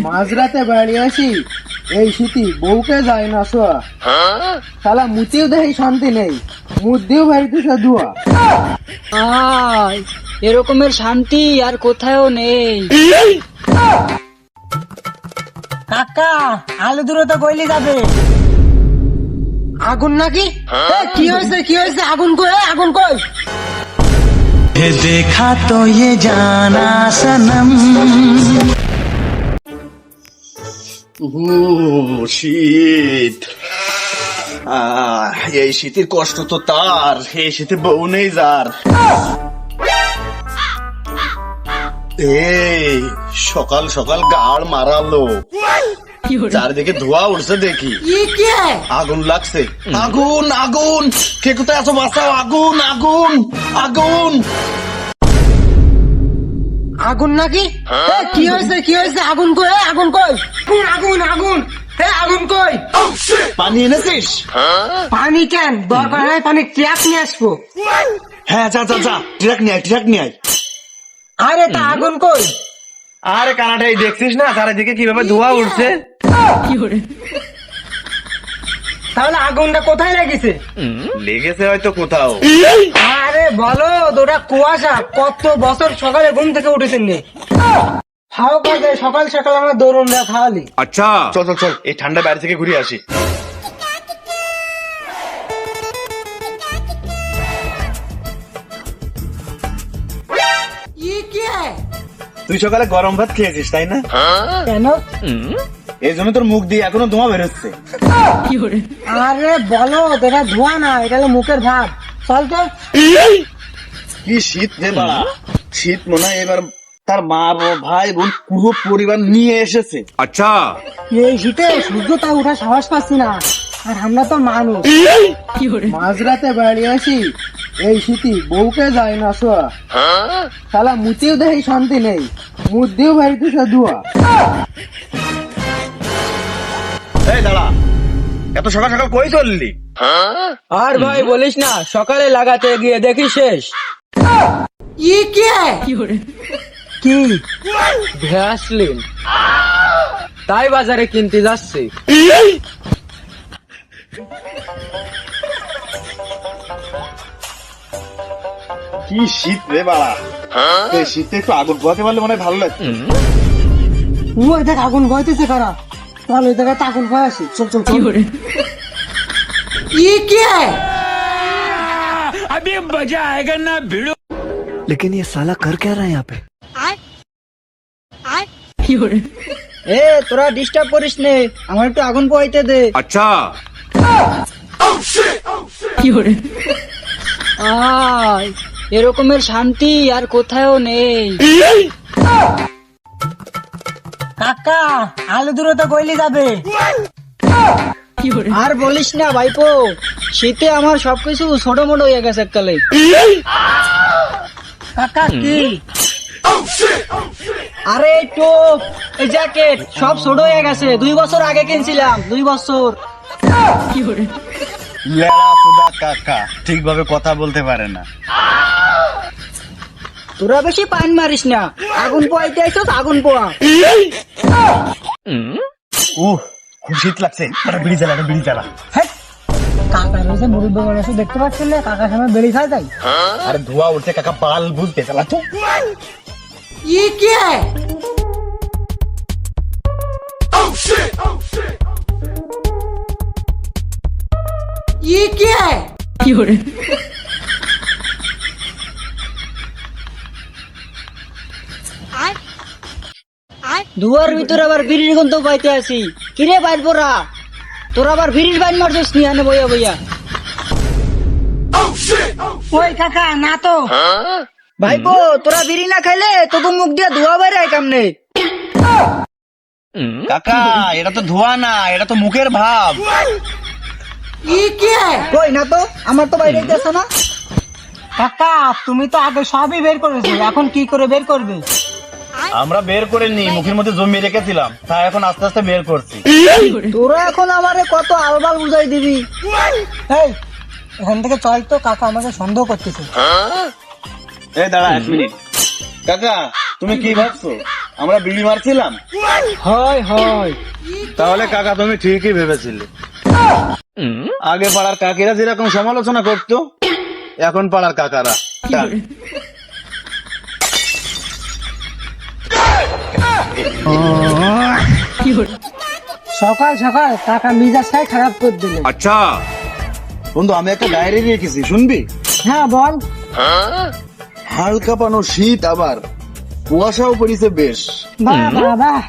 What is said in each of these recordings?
মাঝরাতে বাড়ি আসি এই শীতি বউকে যায় না শোয়া, শালা মুতেও দেখি শান্তি নেই, মুখ দিয়েও বাড়িতে ধোয়া। আয়, এরকমের শান্তি আর কোথাও নেই। কাকা আলু দূরে তো গইলি যাবে। আগুন নাকি? কি হয়েছে কি হয়েছে? আগুন কই, আগুন কই? देखा तो ये जाना सनम। শীত, এই শীতের কষ্ট তো তার, এই শীতে বউ নেই যার। এই সকাল সকাল গাড় মারালো, চারিদিকে ধোয়া উঠছে দেখি। আগুন লাগছে, আগুন আগুন, কে কোথায় আছো বাঁচাও, আগুন আগুন আগুন। আগুন নাকি? কি হয়েছে কি হয়েছে? আগুন কই, আগুন কই? আগুন আগুন, আগুন কই? পানি এনেছিস? পানি কেন? দরকার হয় পানি ট্রাক নিয়ে আসবো। হ্যাঁ যা যা যা, ট্রাক নিয়ে আয়, ট্রাক নিয়ে আয়। আরে তা আগুন কই? আরে কানাটাই দেখছিস না চারিদিকে কিভাবে ধোয়া উঠছে। তাহলে আগুনটা কোথায় লেগেছে? লেগেছে হয়তো কোথাও। আরে বলো, ওটা কুয়াশা। কত বছর সকালে ঘুম থেকে উঠেছেন নি, খাও কাজে সকাল সকাল আমার দৌড়ন দেওয়া খাওয়ালি। আচ্ছা চল চল চল, এই ঠান্ডা বাইরে থেকে ঘুরে আসি। তুই সকালে গরম ভাত খেয়েছিস তাই না? কেন? এই জন্য তোর মুখ দিয়ে এখনো ধোঁয়া বেরোচ্ছে। আরে বলো, এটা ধোঁয়া না, এটা হলো মুখের ভাব। চল তো। কি শীত রে বাড়া, শীত মনে হয় এবার তার মা ভাই বোন পুরো পরিবার নিয়ে এসেছে। আচ্ছা এই শীতে সূর্য তা উঠা সাহস পাচ্ছি না, আর আমরা তো মানুষ। মাঝরাতে বাড়ি আসি এই শীতি বউকে যায় না শোয়া, শালা মুতেও দেখি শান্তি নেই, মুখ দিয়েও বাড়িতে ধোয়া। এই দাঁড়া, এত সকাল সকাল কই চললি? আর ভাই বলিস না, সকালে লাগাতে গিয়ে দেখি শেষ। কি? ভ্যাসলিন, তাই বাজারে কিনতে যাচ্ছি। কি শীত রে বাড়া, এই শীতে একটু আগুন পোহাতে পারলে মনে হয় ভালো লাগছে। ওই দেখ আগুন বইতেছে কারা। চল ওই জায়গায় আগুন বয়ে আসি। চল চল চল। लेकिन ये साला कर क्या रहा है यहाँ पे? এ তোরা ডিস্টার্ব করিস নে, আমার একটু আগুন পোহাইতে দে। আচ্ছা আয়, এরকমের শান্তি আর কোথাও নেই। কাকা আলু দূরে তো গইলি যাবে। আর বলিস না ভাইপো, শীতে আমার সবকিছু ছোট মোটো হয়ে গেছে এককালে। কাকা কি? আরে এই টোপ, এই জ্যাকেট সব ছোট হয়ে গেছে, 2 বছর আগে কিনছিলাম, 2 বছর। লেড়া সুদা কাকা ঠিকভাবে কথা বলতে পারে না। তোরা বেশি পাইন মারিস না, আগুন পোয়াইতে আইছো, আগুন পোয়া। খুব শীত লাগছে, একটা বিড়ি জ্বালা, একটা বিড়ি জ্বালা। কাকা রয়েছে মুরব্বী মানুষ, দেখতে পাচ্ছেন না? কাকার সামনে বেড়ি খায় তাই। আরে ধোয়া উঠছে কাকা, বাল বুঝতে জ্বালা তো। দুয়ার ভিতরে আবার বিড়ির গন্ধ পাইতে আছি। কিরে বাইর পড়া, তোরা আবার বিড়ির বাইন মারছিস নি আনে বইয়া বইয়া? ওই কাকা না তো। ভাইপো, তোরা বিড়ি না খাইলে তোকে মুখ দিয়ে ধোয়া বাইরে কেমনে? কাকা এটা তো ধোয়া না, এটা তো মুখের ভাব। কই না তো, আমার তো বাইরে যাচ্ছে না। কাকা তুমি তো আগে সবই বের করেছো, এখন কি করে বের করবে? আমরা বের করে নি, মুখের মধ্যে জমিয়ে রেখেছিলাম, তাই এখন আস্তে আস্তে বের করছি। তোরা এখন আমারে কত আলবাল বুঝাই দিবি। এই এখান থেকে চল তো, কাকা আমাকে সন্দেহ করতেছে। এই দাঁড়া 1 মিনিট। কাকা তুমি কি ভাবছো? আমরা বিড়ি মারছিলাম? হয় হয়। তাহলে কাকা তুমি ঠিকই ভেবেছিলে। আগে পাড়ার কাকিরা যেরকম সমালোচনা করতো, এখন পাড়ার কাকারা। টান। সকাল সকাল কাকা মিজাজটাই খারাপ করে দিলে। আচ্ছা বন্ধু, আমি একটা ডায়েরি রেখেছি, শুনবি? হ্যাঁ বল। হালকা পানো শীত, আবার কুয়াশাও পড়িছে বেশ। বাহ বাহ বাহ।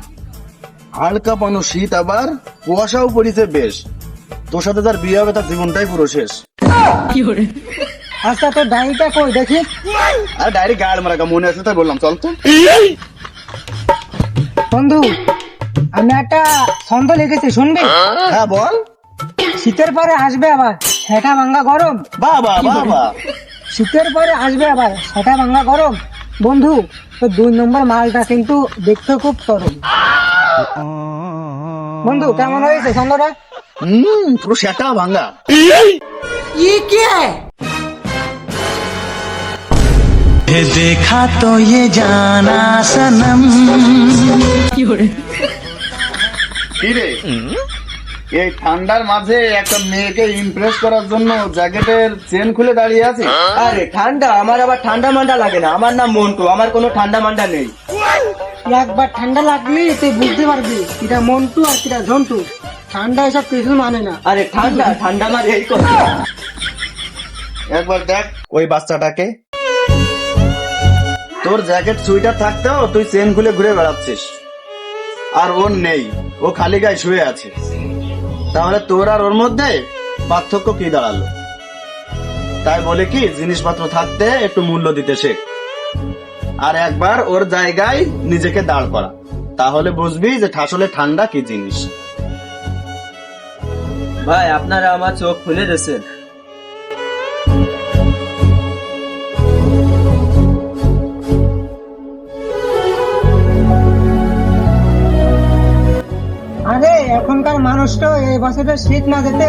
হালকা পানো শীত, আবার কুয়াশাও পড়িছে বেশ। তোর সাথে তার বিয়ে হবে, তার জীবনটাই পুরো শেষ। আচ্ছা তোর ডায়েরিটা কই দেখি। আর ডায়েরি গাড় মারা, মনে আছে তাই বললাম, চল তো। বন্ধু আমি একটা ছন্দ লিখেছি, শুনবি? হ্যাঁ বল। শীতের পরে আসবে আবার সেটা ভাঙ্গা গরম। বাহ বাহ বাহ বাহ। শীতের পরে আসবে আবার সেটা ভাঙ্গা গরম। বন্ধু তো 2 নম্বর মালটা কিন্তু দেখতে খুব চরম। বন্ধু কেমন হয়েছে ছন্দটা? পুরো সেটা ভাঙ্গা। देखा तो ये जाना सनम কি রে, এই ঠান্ডার মাঝে একটা মেয়েকে ইমপ্রেস করার জন্য জ্যাকেটের চেন খুলে দাঁড়িয়ে আছে? আরে ঠান্ডা, আমার আবার ঠান্ডা মান্ডা লাগে না। আমার নাম মন্টু, আমার কোনো ঠান্ডা মান্ডা নেই। একবার ঠান্ডা লাগলি তুই বুঝতে পারবি কিটা মন্টু আর কিটা ঝন্টু। ঠান্ডা এসব কিছু মানে না। আরে ঠান্ডা ঠান্ডা মানে এই কথা। একবার দেখ ওই বাচ্চাটাকে। তোর জ্যাকেট সুইটার থাকতেও তুই চেন খুলে ঘুরে বেড়াচ্ছিস, আর ওর নেই, ও খালি গায়ে শুয়ে আছে। তাহলে তোর আর ওর মধ্যে পার্থক্য কি দাঁড়ালো? তাই বলে কি জিনিসপত্র থাকতে একটু মূল্য দিতে শেখ, আর একবার ওর জায়গায় নিজেকে দাঁড় করা, তাহলে বুঝবি যে আসলে ঠান্ডা কি জিনিস। ভাই আপনারা আমার চোখ খুলে দিয়েছেন। আরে এখনকার মানুষ তো এই বছরের শীত না যেতে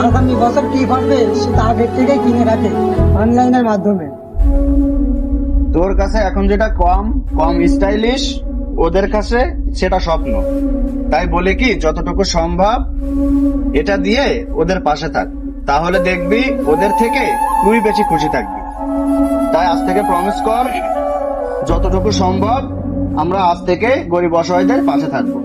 আগামী বছর কি করবে সেটা আগের থেকে কিনে রাখে অনলাইনের মাধ্যমে। তোর কাছে এখন যেটা কম কম স্টাইলিশ, ওদের কাছে সেটা স্বপ্ন। তাই বলে কি যতটুকু সম্ভব এটা দিয়ে ওদের পাশে থাক, তাহলে দেখবি ওদের থেকে তুই বেশি খুশি থাকবি। তাই আজ থেকে প্রমিস কর, যতটুকু সম্ভব আমরা আজ থেকে গরিব অসহায়দের পাশে থাকবো।